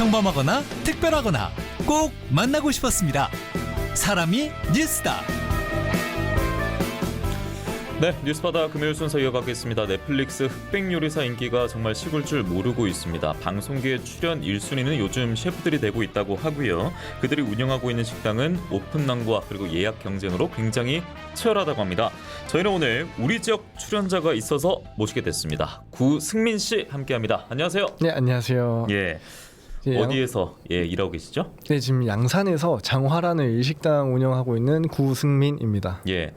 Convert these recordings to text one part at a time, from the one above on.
평범하거나 특별하거나 꼭 만나고 싶었습니다. 사람이 뉴스다. 네, 뉴스바다 금요일 순서 이어가겠습니다. 넷플릭스 흑백 요리사 인기가 정말 식을 줄 모르고 있습니다. 방송계의 출연 1순위는 요즘 셰프들이 되고 있다고 하고요. 그들이 운영하고 있는 식당은 오픈런과 그리고 예약 경쟁으로 굉장히 치열하다고 합니다. 저희는 오늘 우리 지역 출연자가 있어서 모시게 됐습니다. 구승민 씨 함께합니다. 안녕하세요. 네, 안녕하세요. 예. 예, 어디에서 일하고 계시죠? 네, 지금 양산에서 장화라는 일식당 운영하고 있는 구승민입니다. 예,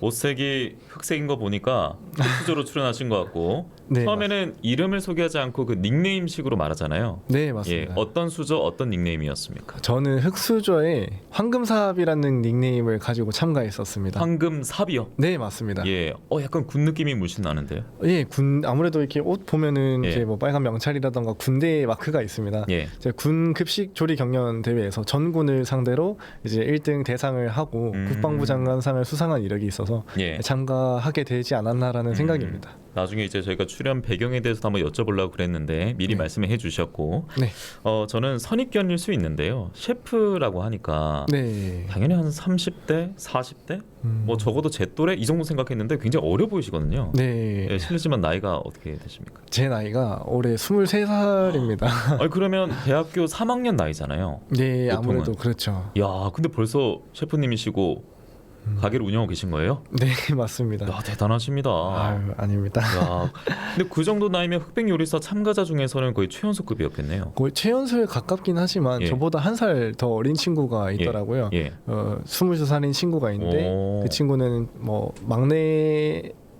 옷색이 흑색인 거 보니까 흑수저로 출연하신 것 같고 네, 처음에는 이름을 소개하지 않고 그 닉네임식으로 말하잖아요. 네, 예, 맞습니다. 어떤 수저, 어떤 닉네임이었습니까? 저는 흑수저에 황금삽이라는 닉네임을 가지고 참가했었습니다. 황금삽이요? 네, 맞습니다. 예, 약간 군 느낌이 물씬 나는데요. 예, 아무래도 이렇게 옷 보면은 예. 이제 뭐 빨간 명찰이라던가 군대 마크가 있습니다. 예, 이제 군 급식 조리 경연 대회에서 전군을 상대로 이제 1등 대상을 하고 국방부 장관상을 수상한 이력이 있어서 예. 참가하게 되지 않았나라는 생각입니다. 나중에 이제 저희가 출연 배경에 대해서 한번 여쭤보려고 그랬는데 미리 네. 말씀해 주셨고, 네, 저는 선입견일 수 있는데요. 셰프라고 하니까 네. 당연히 한 30대, 40대, 뭐 적어도 제 또래 이 정도 생각했는데 굉장히 어려 보이시거든요. 네. 예, 실례지만 나이가 어떻게 되십니까? 제 나이가 올해 23살입니다. 아니 그러면 대학교 3학년 나이잖아요. 네, 보통은. 아무래도 그렇죠. 야, 근데 벌써 셰프님이시고 가게를 운영하고 계신 거예요? 네, 맞습니다. 야, 대단하십니다. 아유, 아닙니다. 야, 근데 그 정도 나이면 흑백 요리사 참가자 중에서는 거의 최연소급이었겠네요. 거의 최연소에 가깝긴 하지만 예. 저보다 한 살 더 어린 친구가 있더라고요. 예. 22살인 친구가 있는데 오. 그 친구는 뭐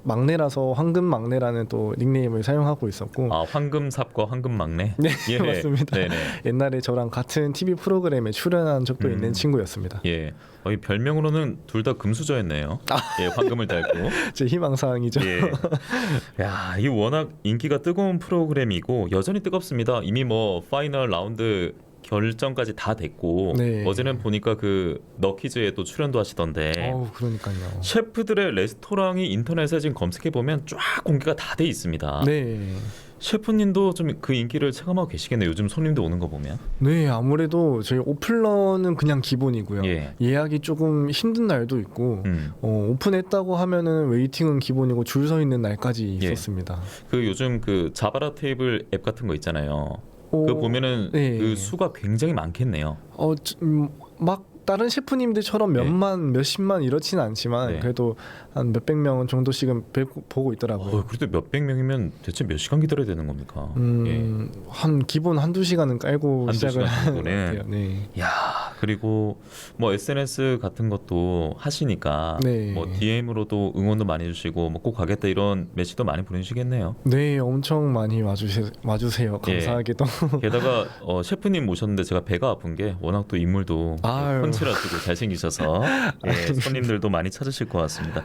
막내라서 황금 막내라는 또 닉네임을 사용하고 있었고 아, 황금삽과 황금막내. 네, 예. 맞습니다. 네네. 옛날에 저랑 같은 TV 프로그램에 출연한 적도 있는 친구였습니다. 예. 이 별명으로는 둘 다 금수저였네요. 예, 황금을 달고. 제 희망사항이죠. 예. 야, 이 워낙 인기가 뜨거운 프로그램이고 여전히 뜨겁습니다. 이미 뭐 파이널 라운드 결정까지 다 됐고 네. 어제는 보니까 그 너키즈에 또 출연도 하시던데 어우, 그러니까요. 셰프들의 레스토랑이 인터넷에 지금 검색해 보면 쫙 공개가 다 돼 있습니다. 네. 셰프님도 좀 그 인기를 체감하고 계시겠네요. 요즘 손님도 오는 거 보면. 네, 아무래도 저희 오픈런은 그냥 기본이고요. 예. 예약이 조금 힘든 날도 있고 오픈했다고 하면은 웨이팅은 기본이고 줄 서 있는 날까지 예. 있었습니다. 그 요즘 그 자바라 테이블 앱 같은 거 있잖아요. 그 보면은 네. 그 수가 굉장히 많겠네요. 막 다른 셰프님들처럼 몇십만 이렇지는 않지만 네. 그래도 한 몇백 명 정도씩은 보고 있더라고요. 그래도 몇백 명이면 대체 몇 시간 기다려야 되는 겁니까? 한 기본 한두 시간은 깔고 한두 시작을 시간 하는 것 정도는. 같아요. 네. 야, 그리고 뭐 SNS 같은 것도 하시니까 네. 뭐 DM으로도 응원도 많이 주시고 뭐 꼭 가겠다 이런 메시지도 많이 보내주시겠네요. 네, 엄청 많이 와주세요. 감사하게도. 게다가 셰프님 모셨는데 제가 배가 아픈 게 워낙 또 인물도 아유. 펀치라지고 잘생기셔서 손님들도 많이 찾으실 것 같습니다.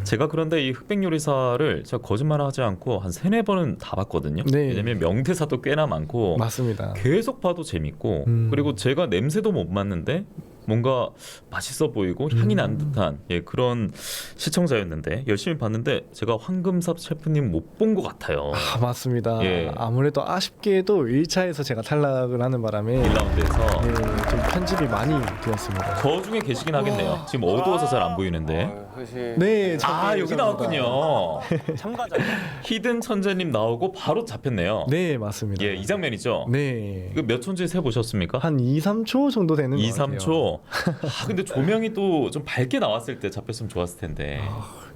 제가 그런데 이 흑백 요리사를 제가 거짓말하지 않고 한 3-4번은 다 봤거든요. 네. 왜냐면 명대사도 꽤나 많고 맞습니다. 계속 봐도 재밌고 그리고 제가 냄새도 못 맡는데 뭔가 맛있어 보이고 향이 난 듯한 그런 시청자였는데 열심히 봤는데 제가 황금삽 셰프님 못 본 것 같아요. 맞습니다. 예. 아무래도 아쉽게도 1차에서 제가 탈락을 하는 바람에 1라운드에서 네, 좀 편집이 많이 되었습니다. 저 중에 계시긴 하겠네요. 지금 어두워서 잘 안 보이는데. 네, 여기 나왔군요. 참가자. 히든 천재님 나오고 바로 잡혔네요. 네, 맞습니다. 이 장면이죠. 네. 이거 몇 초인지 세 보셨습니까? 한 2-3초 정도 되는 것 2, 같아요. 3초. 근데 조명이 또 좀 밝게 나왔을 때 잡혔으면 좋았을 텐데.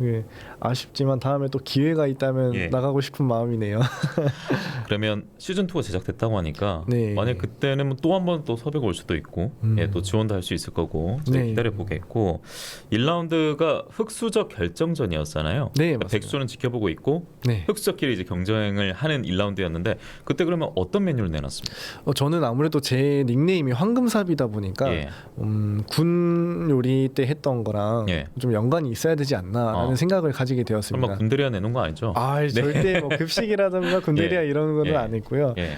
예, 아쉽지만 다음에 또 기회가 있다면 예. 나가고 싶은 마음이네요. 그러면 시즌 2가 제작됐다고 하니까 네. 만약 그때는 또 한 번 또 섭외가 올 수도 있고 또 지원도 할 수 있을 거고 네. 기다려 보겠고 1라운드가 흑수저 결정전이었잖아요. 네, 그러니까 맞습니다. 백수는 지켜보고 있고 네. 흑수저끼리 이제 경쟁을 하는 1라운드였는데 그때 그러면 어떤 메뉴를 내놨습니까? 저는 아무래도 제 닉네임이 황금삽이다 보니까 예. 군 요리 때 했던 거랑 예. 좀 연관이 있어야 되지 않나라는 생각을 가지게 되었습니다. 설마 군대리아 내놓은 거 아니죠? 절대 뭐 급식이라든가 군대리아 예. 이런 거는 예. 안 했고요. 예.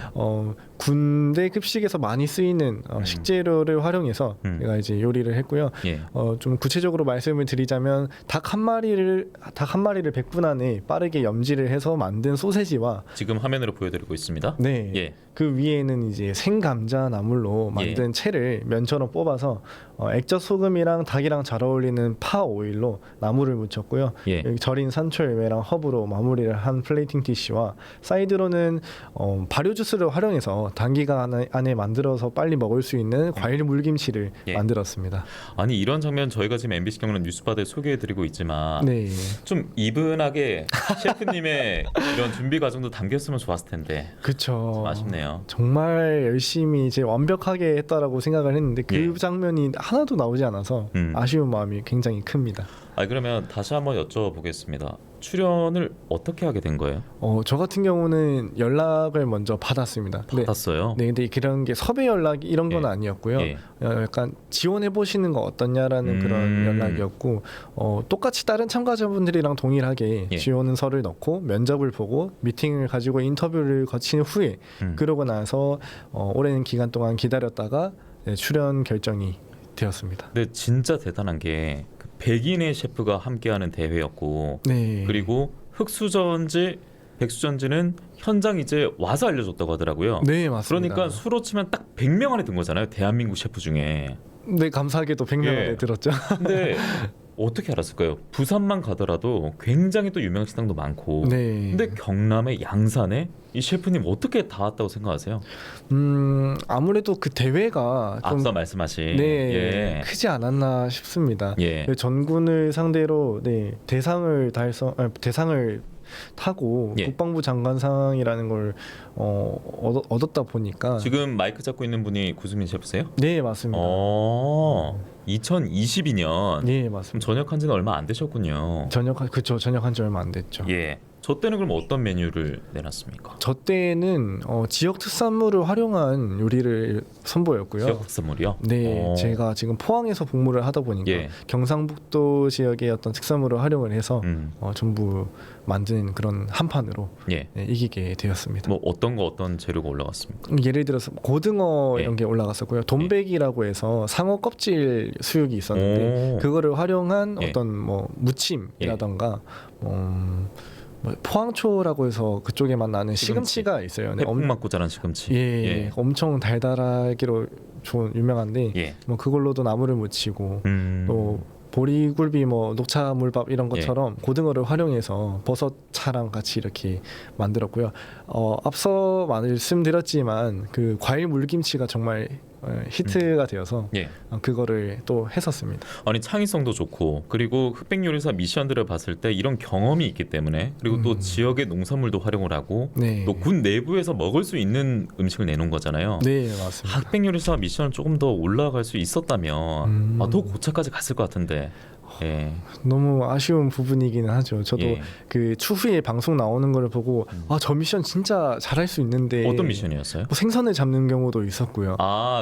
군대 급식에서 많이 쓰이는 식재료를 활용해서 제가 이제 요리를 했고요. 예. 좀 구체적으로 말씀을 드리자면 보면 닭 한 마리를 100분 안에 빠르게 염지를 해서 만든 소세지와 지금 화면으로 보여드리고 있습니다. 네. 예. 그 위에는 이제 생감자 나물로 만든 채를 면처럼 뽑아서 액젓 소금이랑 닭이랑 잘 어울리는 파 오일로 나물을 묻혔고요. 예. 여기 절인 산초열매랑 허브로 마무리를 한 플레이팅 디쉬와 사이드로는 발효 주스를 활용해서 단기간 안에 만들어서 빨리 먹을 수 있는 과일 물김치를 예. 만들었습니다. 아니 이런 장면 저희가 지금 MBC 경남 뉴스바다에 소개해드리고 있지만 네. 좀 이분하게 셰프님의 이런 준비 과정도 담겼으면 좋았을 텐데 그렇죠. 좀 아쉽네요. 정말 열심히 이제 완벽하게 했다라고 생각을 했는데 그 예. 장면이 하나도 나오지 않아서 아쉬운 마음이 굉장히 큽니다. 그러면 다시 한번 여쭤보겠습니다. 출연을 어떻게 하게 된 거예요? 저 같은 경우는 연락을 먼저 받았습니다. 받았어요? 네, 근데 그런 게 섭외 연락 이런 건 예. 아니었고요. 예. 약간 지원해 보시는 거 어떠냐라는 그런 연락이었고 똑같이 다른 참가자분들이랑 동일하게 예. 지원서를 넣고 면접을 보고 미팅을 가지고 인터뷰를 거친 후에 그러고 나서 오랜 기간 동안 기다렸다가 출연 결정이 되었습니다. 근데 진짜 대단한 게 그 백인의 셰프가 함께하는 대회였고 네. 그리고 흑수저인지 백수저인지는 현장 이제 와서 알려줬다고 하더라고요. 네, 맞습니다. 그러니까 수로 치면 딱 100명 안에 든 거잖아요. 대한민국 셰프 중에. 네, 감사하게도 100명 안에 예. 들었죠. 근데 어떻게 알았을까요? 부산만 가더라도 굉장히 또 유명한 식당도 많고. 네. 근데 경남의 양산에 이 셰프님 어떻게 다 왔다고 생각하세요? 아무래도 그 대회가 좀 앞서 말씀하신 네, 예. 크지 않았나 싶습니다. 예. 전군을 상대로 대상을 타고 예. 국방부 장관상이라는 걸 얻었다 보니까 지금 마이크 잡고 있는 분이 구수민 셰프세요? 네, 맞습니다. 2022년 네, 맞습니다. 전역한 지는 얼마 안 되셨군요. 전역한 지 얼마 안 됐죠. 예. 저 때는 그럼 어떤 메뉴를 내놨습니까? 저 때는 지역 특산물을 활용한 요리를 선보였고요. 지역 특산물이요? 네, 제가 지금 포항에서 복무를 하다 보니까 예. 경상북도 지역의 어떤 특산물을 활용을 해서 전부 만든 그런 한 판으로 예. 이기게 되었습니다. 뭐 어떤 재료가 올라갔습니까? 예를 들어서 고등어 예. 이런 게 올라갔었고요. 돈백이라고 해서 상어 껍질 수육이 있었는데 오. 그거를 활용한 예. 어떤 뭐 무침이라던가 뭐 포항초라고 해서 그쪽에만 나는 시금치가 있어요. 네, 해풍 맞고 자란 시금치. 예, 엄청 달달하기로 좋은 유명한데 예. 뭐 그걸로도 나물을 무치고 또 보리굴비 뭐 녹차 물밥 이런 것처럼 고등어를 활용해서 버섯차랑 같이 이렇게 만들었고요. 앞서 말씀드렸지만 그 과일 물김치가 정말 히트가 되어서 예. 그거를 또 했었습니다. 아니 창의성도 좋고 그리고 흑백 요리사 미션들을 봤을 때 이런 경험이 있기 때문에 그리고 또 지역의 농산물도 활용을 하고 네. 또 군 내부에서 먹을 수 있는 음식을 내놓은 거잖아요. 네, 맞습니다. 흑백 요리사 미션을 조금 더 올라갈 수 있었다면 더 고차까지 갔을 것 같은데. 예. 너무 아쉬운 부분이기는 하죠. 저도 예. 그 추후에 방송 나오는 거를 보고 저 미션 진짜 잘할 수 있는데 어떤 미션이었어요? 뭐 생선을 잡는 경우도 있었고요.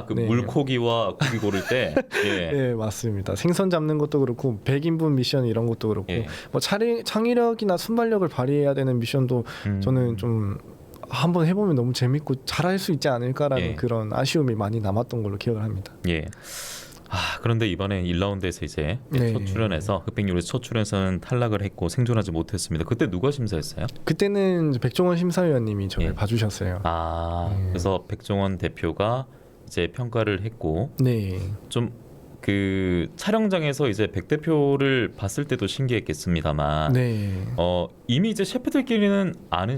그 네. 물고기와 고기 고를 때. 예. 네, 맞습니다. 생선 잡는 것도 그렇고 100인분 미션 이런 것도 그렇고 예. 뭐 창의력이나 순발력을 발휘해야 되는 미션도 저는 좀 한번 해보면 너무 재밌고 잘할 수 있지 않을까라는 예. 그런 아쉬움이 많이 남았던 걸로 기억을 합니다. 예. 그런데 이번에 1라운드에서 이제 네. 첫 출연해서 흑백 요리사 첫 출연에서는 탈락을 했고 생존하지 못했습니다. 그때 누가 심사했어요? 그때는 이제 백종원 심사위원님이 저를 예. 봐주셨어요. 그래서 백종원 대표가 이제 평가를 했고 네. 좀 그 촬영장에서 이제 백 대표를 봤을 때도 신기했겠습니다만 네. 이미 이제 셰프들끼리는 아는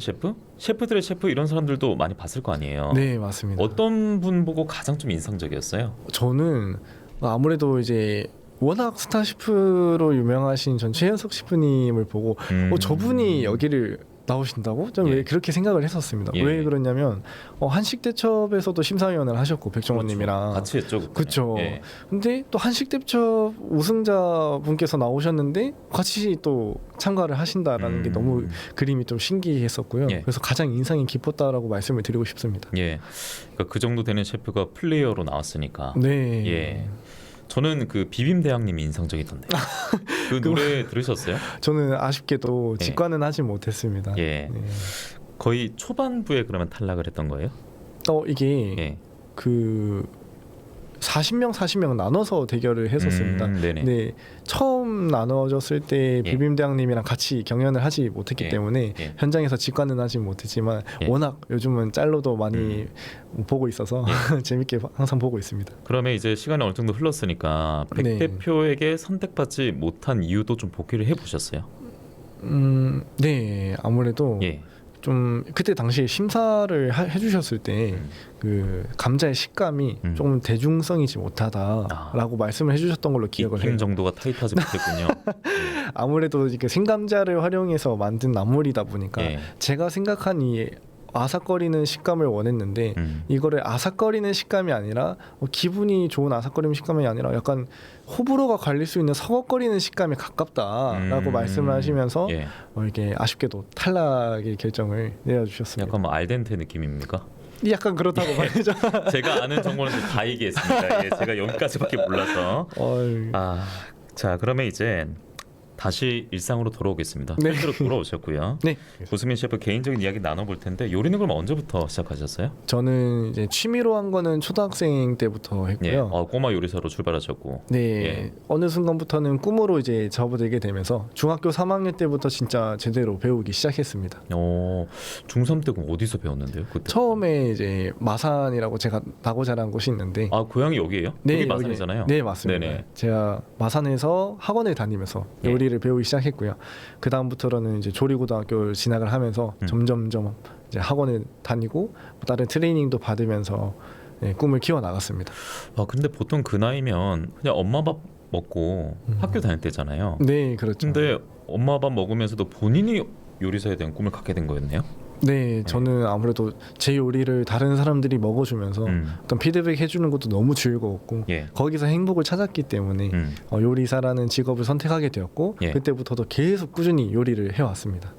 셰프들의 셰프 이런 사람들도 많이 봤을 거 아니에요. 네, 맞습니다. 어떤 분 보고 가장 좀 인상적이었어요? 저는 아무래도 이제 워낙 스타 셰프로 유명하신 전 최현석 셰프님을 보고 저분이 여기를 나오신다고? 저는 예. 왜 그렇게 생각을 했었습니다. 예. 왜 그러냐면 한식대첩에서도 심사위원을 하셨고 백종원님이랑 같이 했죠. 그렇죠. 예. 근데 또 한식대첩 우승자 분께서 나오셨는데 같이 또 참가를 하신다라는 게 너무 그림이 좀 신기했었고요. 예. 그래서 가장 인상이 깊었다라고 말씀을 드리고 싶습니다. 예, 그러니까 그 정도 되는 셰프가 플레이어로 나왔으니까. 네. 예. 저는 그 비빔 대왕님이 인상적이던데. 그 노래 들으셨어요? 저는 아쉽게도 예. 직관은 하지 못했습니다. 예. 네. 거의 초반부에 그러면 탈락을 했던 거예요? 이게 예. 그 40명 나눠서 대결을 했었습니다. 네네. 네, 처음 나눠졌을 때 예. 비빔대왕님이랑 같이 경연을 하지 못했기 예. 때문에 예. 현장에서 직관은 하지 못했지만 예. 워낙 요즘은 짤로도 많이 보고 있어서 재밌게 항상 보고 있습니다. 그러면 이제 시간이 어느 정도 흘렀으니까 백 네. 대표에게 선택받지 못한 이유도 좀 복귀를 해보셨어요? 네, 아무래도 예. 좀 그때 당시에 심사를 해주셨을 때 그 감자의 식감이 조금 대중성이지 못하다라고 말씀을 해주셨던 걸로 기억을 해요. 익힘 정도가 타이트하지 못했군요. 아무래도 이게 생감자를 활용해서 만든 나물이다 보니까 예. 제가 생각한 이 아삭거리는 식감을 원했는데 이거를 아삭거리는 식감이 아니라 기분이 좋은 아삭거리는 식감이 아니라 약간 호불호가 갈릴 수 있는 서걱거리는 식감에 가깝다라고 말씀을 하시면서 예. 이게 아쉽게도 탈락의 결정을 내려주셨습니다. 약간 뭐 알덴테 느낌입니까? 약간 그렇다고 말이죠. 제가 아는 정보는 다 얘기했습니다. 예, 제가 여기까지밖에 몰라서. 자 그러면 이제 다시 일상으로 돌아오겠습니다. 네. 실제로 돌아오셨고요. 네. 고수민 셰프 개인적인 이야기 나눠볼 텐데 요리는 그럼 언제부터 시작하셨어요? 저는 이제 취미로 한 거는 초등학생 때부터 예, 했고요. 꼬마 요리사로 출발하셨고. 네, 예. 어느 순간부터는 꿈으로 이제 접어들게 되면서 중학교 3학년 때부터 진짜 제대로 배우기 시작했습니다. 중3 때 그럼 어디서 배웠는데요? 그때? 처음에 이제 마산이라고 제가 나고 자란 곳이 있는데 아 고향이 여기예요? 여기 마산이잖아요. 네, 맞습니다. 네네. 제가 마산에서 학원을 다니면서 예. 요리를 배우기 시작했고요. 그 다음부터는 이제 조리고등학교를 진학을 하면서 점점점 이제 학원을 다니고 다른 트레이닝도 받으면서 꿈을 키워 나갔습니다. 근데 보통 그 나이면 그냥 엄마 밥 먹고 학교 다닐 때잖아요. 네, 그렇죠. 근데 엄마 밥 먹으면서도 본인이 요리사에 대한 꿈을 갖게 된 거였네요. 네, 저는 아무래도 제 요리를 다른 사람들이 먹어주면서 어떤 피드백 해주는 것도 너무 즐거웠고 예. 거기서 행복을 찾았기 때문에 요리사라는 직업을 선택하게 되었고 예. 그때부터도 계속 꾸준히 요리를 해왔습니다.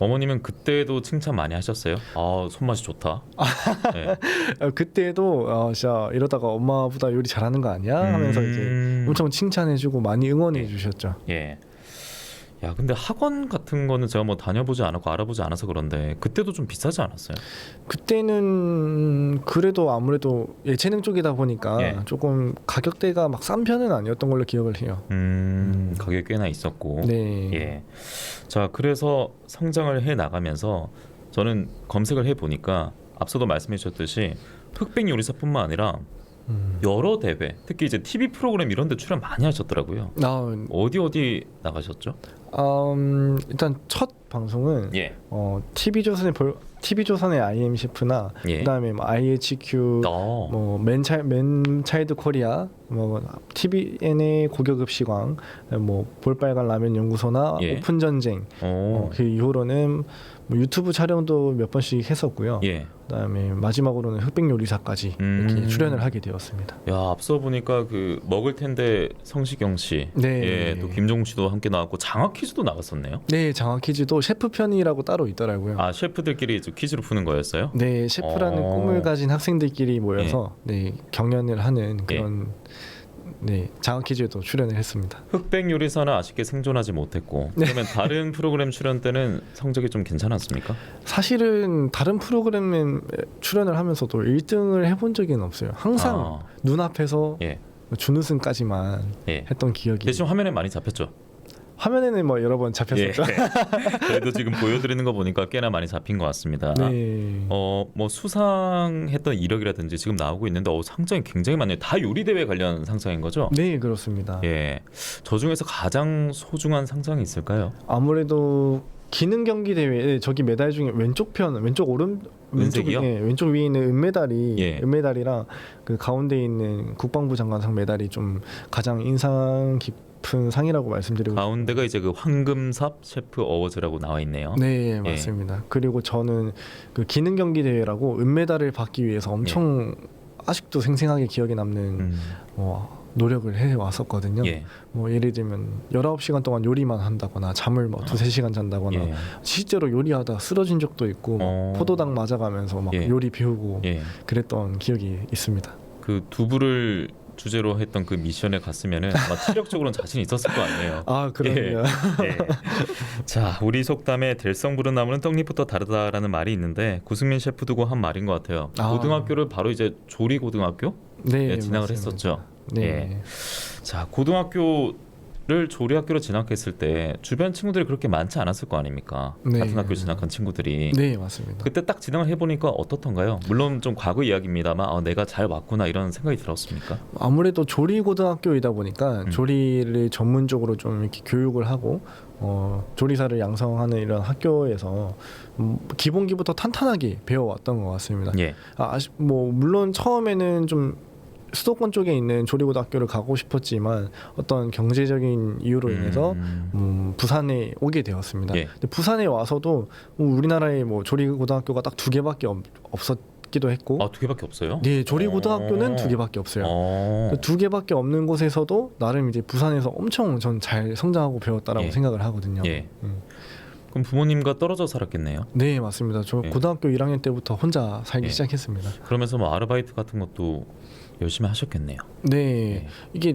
어머님은 그때도 칭찬 많이 하셨어요? 손맛이 좋다. 네. 그때도 진짜 이러다가 엄마보다 요리 잘하는 거 아니야? 하면서 이제 엄청 칭찬해주고 많이 응원해주셨죠. 예. 야 근데 학원 같은 거는 제가 뭐 다녀보지 않았고 알아보지 않아서 그런데 그때도 좀 비싸지 않았어요? 그때는 그래도 아무래도 예체능 쪽이다 보니까 예. 조금 가격대가 막 싼 편은 아니었던 걸로 기억을 해요. 가격이 꽤나 있었고. 네. 예. 자 그래서 성장을 해 나가면서 저는 검색을 해 보니까 앞서도 말씀해 주셨듯이 흑백 요리사뿐만 아니라 여러 대회, 특히 이제 TV 프로그램 이런 데 출연 많이 하셨더라고요. 어디 나가셨죠? 일단 첫 방송은 예. TV조선의 IM 셰프나 예. 그다음에 뭐 IHQ, 맨 차일드 코리아, 뭐 TVN의 고교급 시광, 뭐 볼빨간 라면 연구소나 예. 오픈 전쟁. 그 이후로는 뭐 유튜브 촬영도 몇 번씩 했었고요. 예. 그다음에 마지막으로는 흑백 요리사까지 이렇게 출연을 하게 되었습니다. 야 앞서 보니까 그 먹을 텐데 성시경 씨, 네. 예, 또 김종국 씨도 함께 나왔고 장학 퀴즈도 나갔었네요. 네, 장학 퀴즈도 셰프 편이라고 따로 있더라고요. 셰프들끼리 퀴즈로 푸는 거였어요? 네, 셰프라는 꿈을 가진 학생들끼리 모여서 경연을 하는 그런 장학 퀴즈에도 출연을 했습니다. 흑백 요리사는 아쉽게 생존하지 못했고 그러면 다른 프로그램 출연 때는 성적이 좀 괜찮았습니까? 사실은 다른 프로그램에 출연을 하면서도 1등을 해본 적은 없어요. 항상 눈앞에서 준우승까지만 했던 기억이. 대신 화면에 많이 잡혔죠? 화면에는 뭐 여러 번 잡혔었죠. 그래도 지금 보여드리는 거 보니까 꽤나 많이 잡힌 것 같습니다. 네. 뭐 수상했던 이력이라든지 지금 나오고 있는데 상장이 굉장히 많네요. 다 요리 대회 관련 상장인 거죠? 네, 그렇습니다. 예, 저 중에서 가장 소중한 상장이 있을까요? 아무래도 기능 경기 대회 저기 메달 중에 왼쪽 위에 있는 은메달이랑 그 가운데 있는 국방부 장관상 메달이 좀 가장 인상 깊은 상이라고 말씀드리고 가운데가 이제 그 황금삽 셰프 어워즈라고 나와 있네요. 네, 맞습니다. 그리고 저는 그 기능 경기 대회라고 은메달을 받기 위해서 엄청 아직도 생생하게 기억에 남는 노력을 해왔었거든요. 뭐 예를 들면 19시간 동안 요리만 한다거나 잠을 뭐 2-3시간 잔다거나 실제로 요리하다 쓰러진 적도 있고 포도당 맞아가면서 막 요리 배우고 그랬던 기억이 있습니다. 그 두부를 주제로 했던 그 미션에 갔으면은 아마 체력적으로는 자신 있었을 거 아니에요. 그럼요. 자, 우리 속담에 될성 부른 나무는 떡잎부터 다르다라는 말이 있는데 구승민 셰프 두고 한 말인 것 같아요. 고등학교를 바로 이제 조리 고등학교 네, 진학을 맞습니다. 했었죠. 네. 예. 자, 고등학교를 조리학교로 진학했을 때 주변 친구들이 그렇게 많지 않았을 거 아닙니까? 네. 같은 학교 진학한 친구들이. 네, 맞습니다. 그때 딱 진학을 해보니까 어떻던가요? 물론 좀 과거 이야기입니다만 내가 잘 왔구나 이런 생각이 들었습니까? 아무래도 조리 고등학교이다 보니까 조리를 전문적으로 좀 이렇게 교육을 하고 조리사를 양성하는 이런 학교에서 기본기부터 탄탄하게 배워왔던 것 같습니다. 예. 뭐 물론 처음에는 좀 수도권 쪽에 있는 조리고등학교를 가고 싶었지만 어떤 경제적인 이유로 인해서 부산에 오게 되었습니다. 예. 근데 부산에 와서도 우리나라에 뭐 조리고등학교가 딱 2개밖에 없었기도 했고, 두 개밖에 없어요? 네, 조리고등학교는 2개밖에 없어요. 2개밖에 없는 곳에서도 나름 이제 부산에서 엄청 전 잘 성장하고 배웠다라고 예. 생각을 하거든요. 예. 그럼 부모님과 떨어져 살았겠네요. 네, 맞습니다. 저 예. 고등학교 1학년 때부터 혼자 살기 예. 시작했습니다. 그러면서 뭐 아르바이트 같은 것도 열심히 하셨겠네요. 네, 예. 이게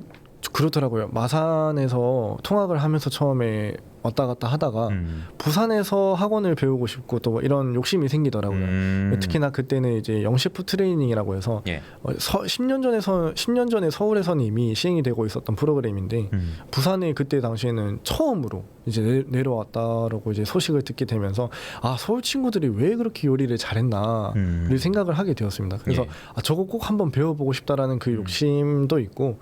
그렇더라고요. 마산에서 통학을 하면서 처음에 왔다 갔다 하다가 부산에서 학원을 배우고 싶고 또 이런 욕심이 생기더라고요. 특히나 그때는 이제 영셰프 트레이닝이라고 해서 예. 10년 전에 서울에서는 이미 시행이 되고 있었던 프로그램인데 부산에 그때 당시에는 처음으로 이제 내려왔다라고 이제 소식을 듣게 되면서 서울 친구들이 왜 그렇게 요리를 잘했나를 생각을 하게 되었습니다. 그래서 예. 저거 꼭 한번 배워보고 싶다라는 그 욕심도 있고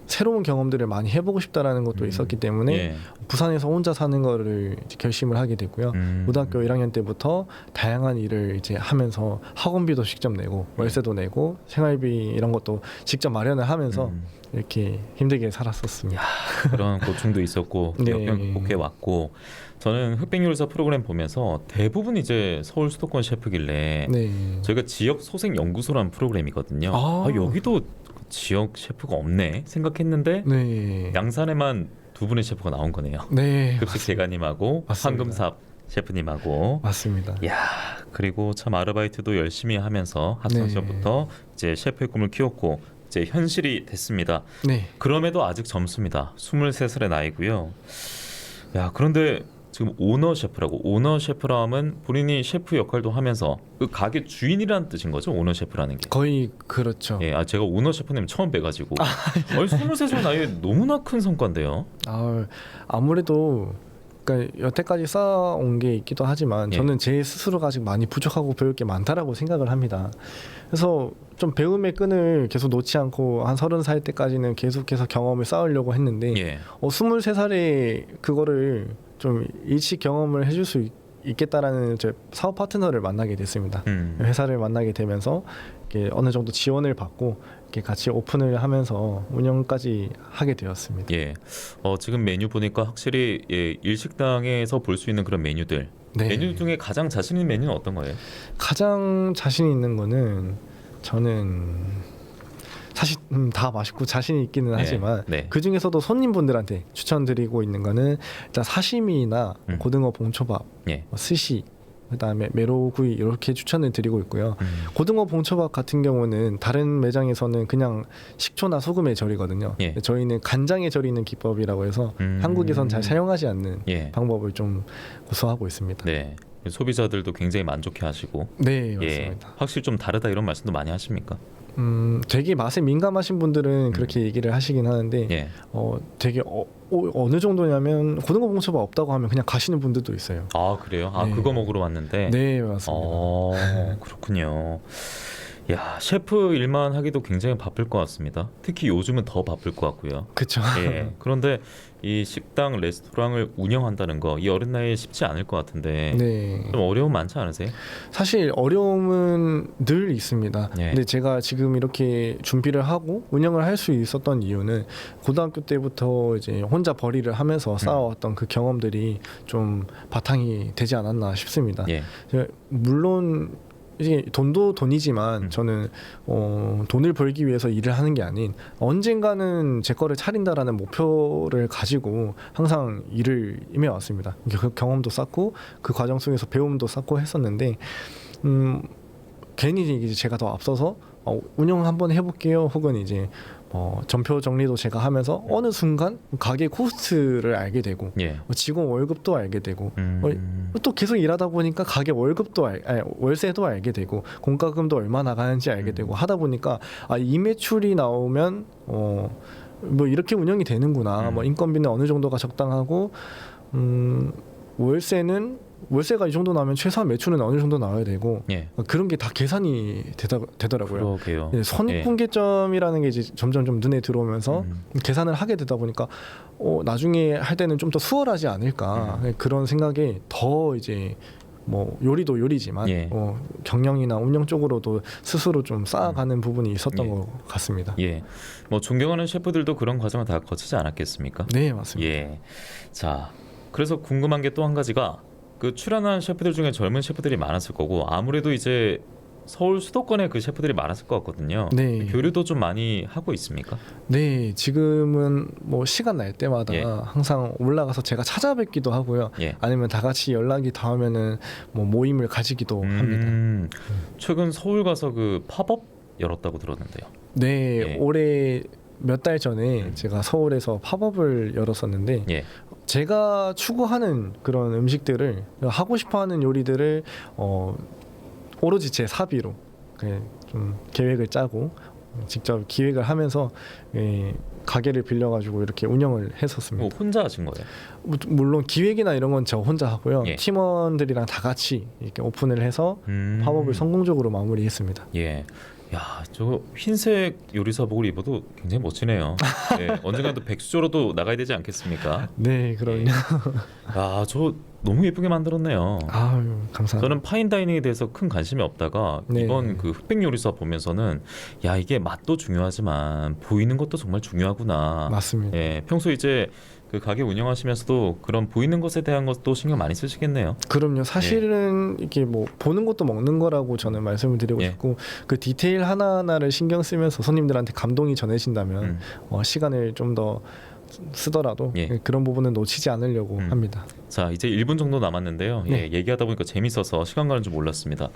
새로운 경험들을 많이 해보고 싶다라는 것도 있었기 때문에 예. 부산에서 혼자 사는 거를 이제 결심을 하게 됐고요. 고등학교 1학년 때부터 다양한 일을 이제 하면서 학원비도 직접 내고 월세도 내고 생활비 이런 것도 직접 마련을 하면서 이렇게 힘들게 살았었습니다. 그런 고충도 있었고 네. 역경극복해 왔고 저는 흑백요리사 프로그램 보면서 대부분 이제 서울 수도권 셰프길래 네. 저희가 지역 소생 연구소라는 프로그램이거든요. 여기도 지역 셰프가 없네 생각했는데 네. 양산에만 2분의 셰프가 나온 거네요. 네. 급식 대가님하고 맞습니다. 황금삽 셰프님하고. 맞습니다. 야, 그리고 참 아르바이트도 열심히 하면서 학창 시절부터 이제 셰프의 꿈을 키웠고 이제 현실이 됐습니다. 네. 그럼에도 아직 젊습니다. 23살의 나이고요. 야, 그런데 지금 오너 셰프라고. 오너 셰프라면 본인이 셰프 역할도 하면서 그 가게 주인이라는 뜻인 거죠? 오너 셰프라는 게. 거의 그렇죠. 예, 제가 오너 셰프님 처음 뵈가지고 23살 나이에 너무나 큰 성과인데요. 아무래도 그러니까 여태까지 쌓아온 게 있기도 하지만 저는 제 스스로가 아직 많이 부족하고 배울 게 많다라고 생각을 합니다. 그래서 좀 배움의 끈을 계속 놓지 않고 한 30살 때까지는 계속해서 경험을 쌓으려고 했는데 23살에 그거를 좀 일찍 경험을 해줄 수 있겠다라는 제 사업 파트너를 만나게 됐습니다. 회사를 만나게 되면서 이렇게 어느 정도 지원을 받고 이렇게 같이 오픈을 하면서 운영까지 하게 되었습니다. 예, 지금 메뉴 보니까 확실히 일식당에서 볼 수 있는 그런 메뉴들. 네. 메뉴 중에 가장 자신 있는 메뉴는 어떤 거예요? 가장 자신 있는 거는 저는 사실 다 맛있고 자신 있기는 하지만 그 중에서도 손님분들한테 추천드리고 있는 거는 일단 사시미나 고등어 봉초밥, 스시, 그다음에 메로구이 이렇게 추천을 드리고 있고요. 고등어 봉초밥 같은 경우는 다른 매장에서는 그냥 식초나 소금에 절이거든요. 저희는 간장에 절이는 기법이라고 해서 한국에선 잘 사용하지 않는 방법을 좀 고수하고 있습니다. 네. 소비자들도 굉장히 만족해하시고. 네, 맞습니다. 확실히 좀 다르다 이런 말씀도 많이 하십니까? 되게 맛에 민감하신 분들은 그렇게 얘기를 하시긴 하는데 되게 어느 정도냐면 고등어 봉초밥 없다고 하면 그냥 가시는 분들도 있어요. 그래요? 그거 먹으러 왔는데. 네, 맞습니다. 그렇군요. 야, 셰프 일만 하기도 굉장히 바쁠 것 같습니다. 특히 요즘은 더 바쁠 것 같고요. 그렇죠. 그런데 이 식당, 레스토랑을 운영한다는 거 이 어린 나이에 쉽지 않을 것 같은데 좀 어려움 많지 않으세요? 사실 어려움은 늘 있습니다. 근데 제가 지금 이렇게 준비를 하고 운영을 할 수 있었던 이유는 고등학교 때부터 이제 혼자 벌이를 하면서 쌓아왔던 그 경험들이 좀 바탕이 되지 않았나 싶습니다. 물론 이게 돈도 돈이지만 저는 돈을 벌기 위해서 일을 하는 게 아닌 언젠가는 제 거를 차린다라는 목표를 가지고 항상 일을 임해왔습니다. 그 경험도 쌓고 그 과정 속에서 배움도 쌓고 했었는데 괜히 이제 제가 더 앞서서 운영 한번 해볼게요 혹은 이제 전표 정리도 제가 하면서 어느 순간 가게 코스트를 알게 되고 예. 직원 월급도 알게 되고 또 계속 일하다 보니까 가게 월급도 월세도 알게 되고 공과금도 얼마 나가는지 알게 되고 하다 보니까 이 매출이 나오면 뭐 이렇게 운영이 되는구나. 뭐 인건비는 어느 정도가 적당하고 월세가 이 정도 나오면 최소한 매출은 어느 정도 나와야 되고 예. 그런 게 다 계산이 되더라고요. 그러게요. 손익분기점이라는 게 이제 점점 좀 눈에 들어오면서 계산을 하게 되다 보니까 나중에 할 때는 좀 더 수월하지 않을까 그런 생각에 더 이제 뭐 요리도 요리지만 예. 경영이나 운영 쪽으로도 스스로 좀 쌓아가는 부분이 있었던 예. 것 같습니다. 예. 뭐 존경하는 셰프들도 그런 과정을 다 거치지 않았겠습니까? 네, 맞습니다. 예. 자, 그래서 궁금한 게 또 한 가지가 그 출연한 셰프들 중에 젊은 셰프들이 많았을 거고 아무래도 이제 서울 수도권에 그 셰프들이 많았을 것 같거든요. 네. 교류도 좀 많이 하고 있습니까? 네, 지금은 뭐 시간 날 때마다 예. 항상 올라가서 제가 찾아뵙기도 하고요. 예. 아니면 다 같이 연락이 닿으면은 뭐 모임을 가지기도 합니다. 최근 서울 가서 그 팝업 열었다고 들었는데요. 네, 예. 올해 몇 달 전에 제가 서울에서 팝업을 열었었는데 예. 제가 추구하는 그런 음식들을 하고 싶어하는 요리들을 오로지 제 사비로 좀 계획을 짜고 직접 기획을 하면서 가게를 빌려가지고 이렇게 운영을 했었습니다. 뭐 혼자 하신 거예요? 물론 기획이나 이런 건 저 혼자 하고요. 예. 팀원들이랑 다 같이 이렇게 오픈을 해서 팝업을 성공적으로 마무리했습니다. 예. 야, 저 흰색 요리사복을 입어도 굉장히 멋지네요. 네, 언젠가도 백수저로도 나가야 되지 않겠습니까? 네, 그럼요. 아, 저 너무 예쁘게 만들었네요. 아유, 감사합니다. 저는 파인다이닝에 대해서 큰 관심이 없다가 네. 이번 그 흑백 요리사 보면서는 야, 이게 맛도 중요하지만 보이는 것도 정말 중요하구나. 맞습니다. 예, 평소 이제 그 가게 운영하시면서도 그런 보이는 것에 대한 것도 신경 많이 쓰시겠네요. 그럼요. 사실은 이게 뭐 보는 것도 먹는 거라고 저는 말씀을 드리고 예. 싶고 그 디테일 하나하나를 신경 쓰면서 손님들한테 감동이 전해진다면 시간을 좀 더 쓰더라도 예. 그런 부분은 놓치지 않으려고 합니다. 자, 이제 1분 정도 남았는데요. 네. 예, 얘기하다 보니까 재밌어서 시간 가는 줄 몰랐습니다.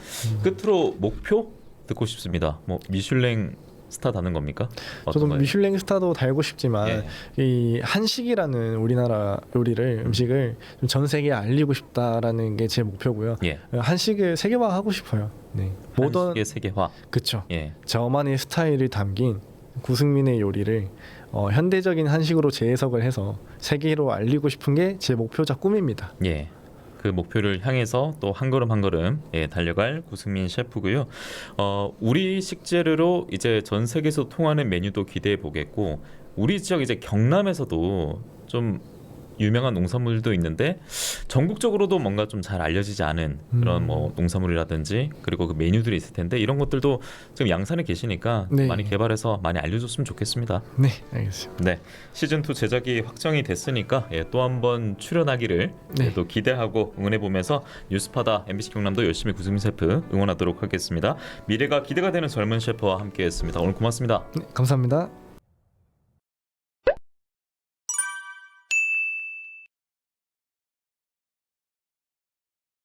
끝으로 목표 듣고 싶습니다. 뭐 미슐랭 스타 다는 겁니까? 저도 어떤가요? 미슐랭 스타도 달고 싶지만 예. 이 한식이라는 우리나라 요리를 음식을 좀 전 세계에 알리고 싶다라는 게 제 목표고요. 예. 한식을 세계화하고 싶어요. 네. 모던 한식의 세계화. 그쵸. 예. 저만의 스타일을 담긴 구승민의 요리를 현대적인 한식으로 재해석을 해서 세계로 알리고 싶은 게 제 목표자 꿈입니다. 예. 그 목표를 향해서 또 한 걸음 한 걸음 달려갈 구승민 셰프고요. 우리 식재료로 이제 전 세계에서 통하는 메뉴도 기대해 보겠고 우리 지역 이제 경남에서도 좀 유명한 농산물도 있는데 전국적으로도 뭔가 좀 잘 알려지지 않은 그런 뭐 농산물이라든지 그리고 그 메뉴들이 있을 텐데 이런 것들도 지금 양산에 계시니까 네. 많이 개발해서 많이 알려줬으면 좋겠습니다. 네, 알겠습니다. 네, 시즌 2 제작이 확정이 됐으니까 또 한번 출연하기를 네. 또 기대하고 응원해 보면서 뉴스파다 MBC 경남도 열심히 구승민 셰프 응원하도록 하겠습니다. 미래가 기대가 되는 젊은 셰프와 함께했습니다. 오늘 고맙습니다. 네, 감사합니다.